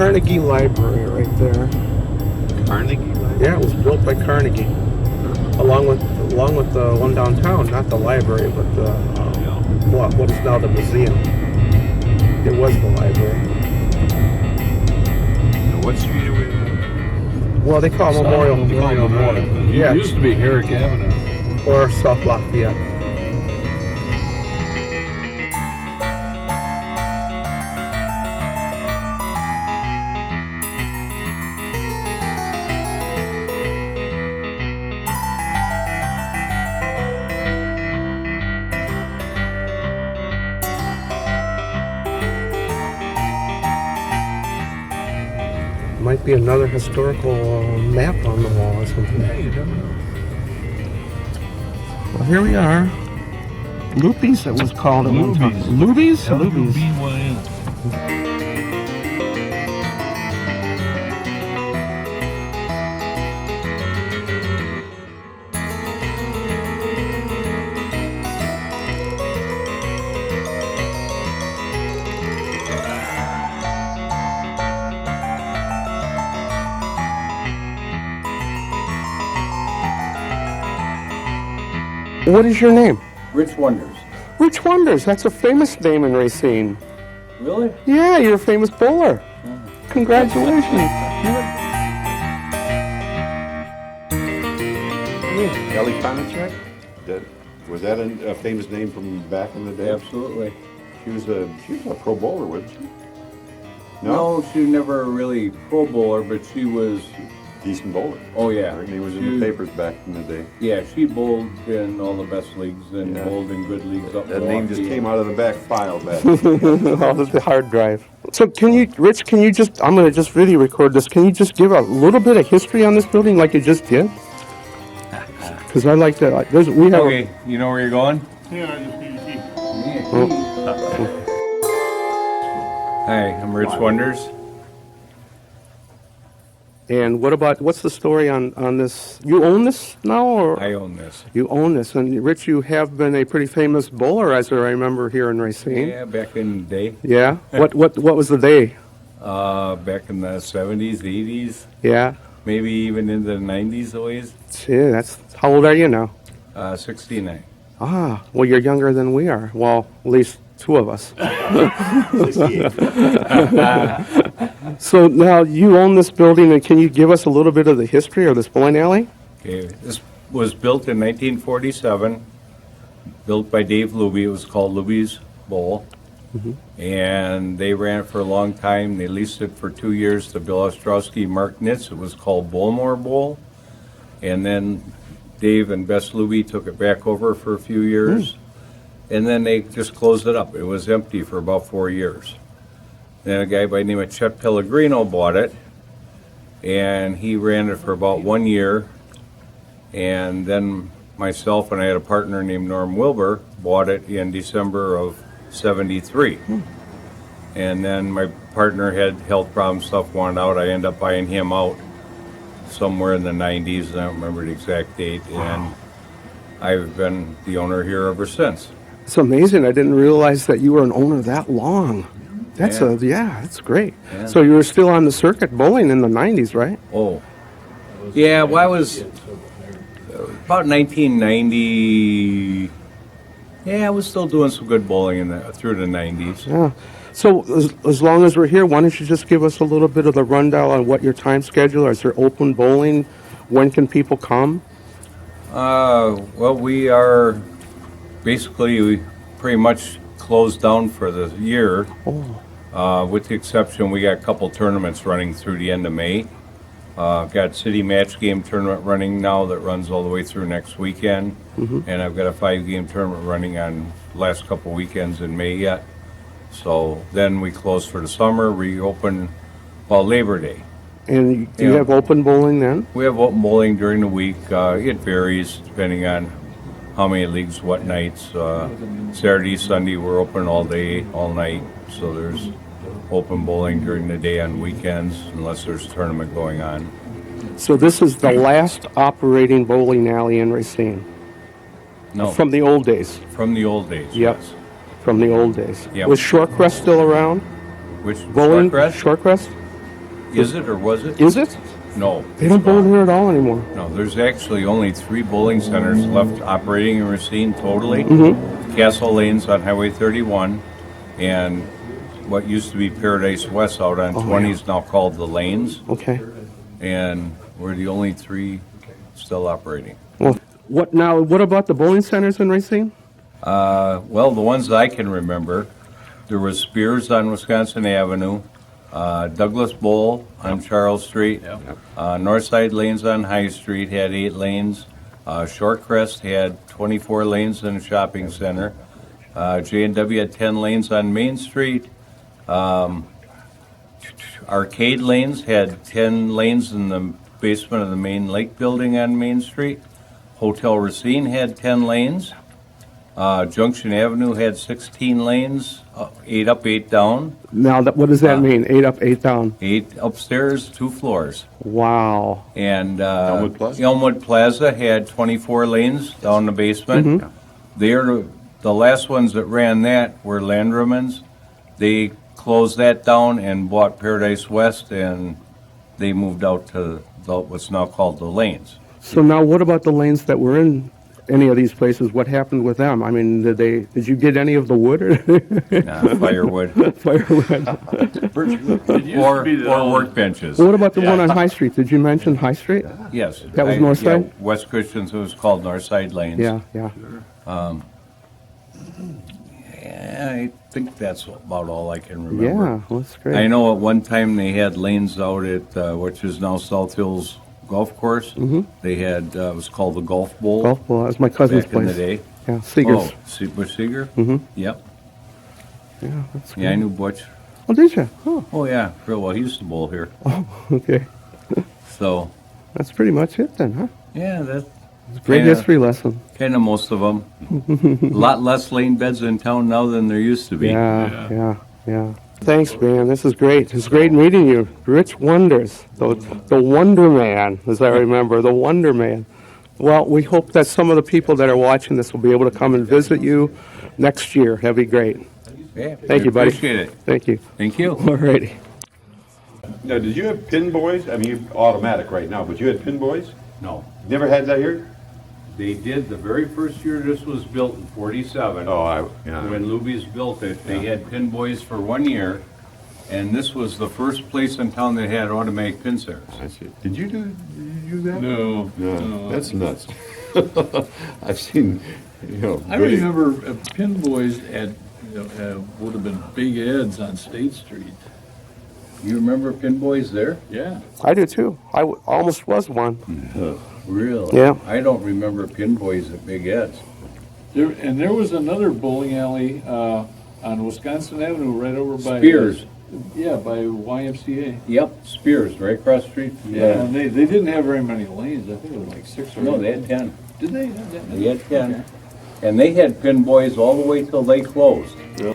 Carnegie Library right there. Carnegie Library? Yeah, it was built by Carnegie, along with the one downtown, not the library, but the what is now the museum. It was the library. Now, what street are we on? Well, they call it Memorial. Yeah. It used to be Herrick Avenue. Or South Lafayette. Might be another historical map on the wall or something. Yeah, you never know. Well, here we are. Loopies, it was called at one time. Lubies? Lubies. L-U-B-Y-N. What is your name? Rich Wonders. Rich Wonders. That's a famous name in Racine. Really? Yeah, you're a famous bowler. Congratulations. Ellie Konachek? Was that a famous name from back in the day? Absolutely. She was a pro bowler, wasn't she? No, she was never really pro bowler, but she was. Decent bowler. Oh yeah. Her name was in the papers back in the day. Yeah, she bowled in all the best leagues and bowled in good leagues up That name just came out of the back file back. Oh, the hard drive. So Rich, I'm going to just video record this. Can you just give a little bit of history on this building like you just did? Because I like that. We have. Okay, you know where you're going? Yeah, I just need to see. Hi, I'm Rich Wonders. And what's the story on this? You own this now, or? I own this. You own this. And Rich, you have been a pretty famous bowler, as I remember, here in Racine. Yeah, back in the day. Yeah? What was the day? Back in the 70s, 80s, Yeah? maybe even into the 90s always. Gee, how old are you now? 69. Ah, well, you're younger than we are. Well, at least two of us. So now you own this building, and can you give us a little bit of the history of this bowling alley? Okay, this was built in 1947, built by Dave Luby. It was called Luby's Bowl. And they ran it for a long time. They leased it for 2 years to Bill Ostrowski, Mark Nitz. It was called Bullmore Bowl. And then Dave and Bess Luby took it back over for a few years. And then they just closed it up. It was empty for about 4 years. Then a guy by the name of Chet Pellegrino bought it, and he ran it for about 1 year. And then myself and I had a partner named Norm Wilbur bought it in December of 73. And then my partner had health problems, stuff wanted out. I ended up buying him out somewhere in the 90s. I don't remember the exact date. And I've been the owner here ever since. It's amazing. I didn't realize that you were an owner that long. That's that's great. Yeah. So you were still on the circuit bowling in the 90s, right? Oh. Yeah, well, I was about 1990. Yeah, I was still doing some good bowling through the 90s. Yeah. So as long as we're here, why don't you just give us a little bit of the rundown on what your time schedule is? Is there open bowling? When can people come? Well, we are we pretty much closed down for the year. With the exception, we got a couple tournaments running through the end of May. Got city match game tournament running now that runs all the way through next weekend. And I've got a 5-game tournament running on last couple weekends in May yet. So then we close for the summer, reopen Labor Day. And do you have open bowling then? We have open bowling during the week. It varies depending on how many leagues, what nights. Saturday, Sunday, we're open all day, all night. So there's open bowling during the day on weekends, unless there's a tournament going on. So this is the last operating bowling alley in Racine? No. From the old days? From the old days, Yep. yes. From the old days. Yep. Was Shorecrest still around? Which, Bowling? Shorecrest? Shorecrest? Is it or was it? Is it? No. They don't bowl here at all anymore. No, there's actually only 3 bowling centers left operating in Racine totally. Castle Lanes on Highway 31, and what used to be Paradise West out on 20 is now called the Lanes, Okay. and we're the only 3 still operating. Well, what about the bowling centers in Racine? Well, the ones that I can remember, there was Spears on Wisconsin Avenue, Douglas Bowl on Charles Street, Northside Lanes on High Street had 8 lanes, Shorecrest had 24 lanes in a shopping center, J&W had 10 lanes on Main Street, Arcade Lanes had 10 lanes in the basement of the main lake building on Main Street, Hotel Racine had 10 lanes, Junction Avenue had 16 lanes, 8 up, 8 down. Now, what does that mean? 8 up, 8 down. 8 upstairs, 2 floors. Wow. And Elmwood Plaza? Elmwood Plaza had 24 lanes down the basement. They're the last ones that ran that were Landrumans. They closed that down and bought Paradise West, and they moved out to what's now called the Lanes. So now, what about the lanes that were in any of these places? What happened with them? I mean, did you get any of the wood or Firewood firewood? It used or to be the workbenches. What about the one on High Street? Did you mention High Street? Yes. That was North Side? Yeah, West Christians, it was called Northside Lanes. Yeah, yeah. Yeah, I think that's about all I can remember. Yeah, well, that's great. I know at one time they had lanes out at, which is now South Hills Golf Course. They had, it was called the Golf Bowl. Golf ball. That was my cousin's back in the place. day. Yeah, Seegers. Oh, Bush Seeger? Yep. Yeah, that's Yeah, I knew Butch. Oh, did you? Oh, Oh, yeah, real well. He used to bowl here. okay. So, That's pretty much it then, huh? yeah, that's Great Kinda. history lesson. kind of most of them. A lot less lane beds in town now than there used to be. Yeah. Thanks, man. This is great. It's great meeting you. Rich Wonders, the Wonder Man, as I remember, the Wonder Man. Well, we hope that some of the people that are watching this will be able to come and visit you next year. That'd be great. Yeah, Thank you, buddy. Appreciate it. Thank you. Thank you. All righty. Now, did you have pin boys? I mean, you're automatic right now, but you had pin boys? No. Never had that here? They did the very first year this was built in 47. When Luby's built it, they had pin boys for 1 year, and this was the first place in town that had automatic pin setters. I see. Did you do that? No. No, that's nuts. I've seen, I remember Pin Boys had, would have been big ads on State Street. You remember pin boys there? Yeah. I do too. I almost was one. Really? Yeah. I don't remember pin boys at Big Ed's. There was another bowling alley on Wisconsin Avenue right over by... Spears. Yeah, by YMCA. Yep, Spears, right across the street. from Yeah, and they didn't have very many lanes. I think it was like 6 or 8. No, they had 10. Did they have that many? They had 10. Okay. And they had pin boys all the way till they closed. Yeah.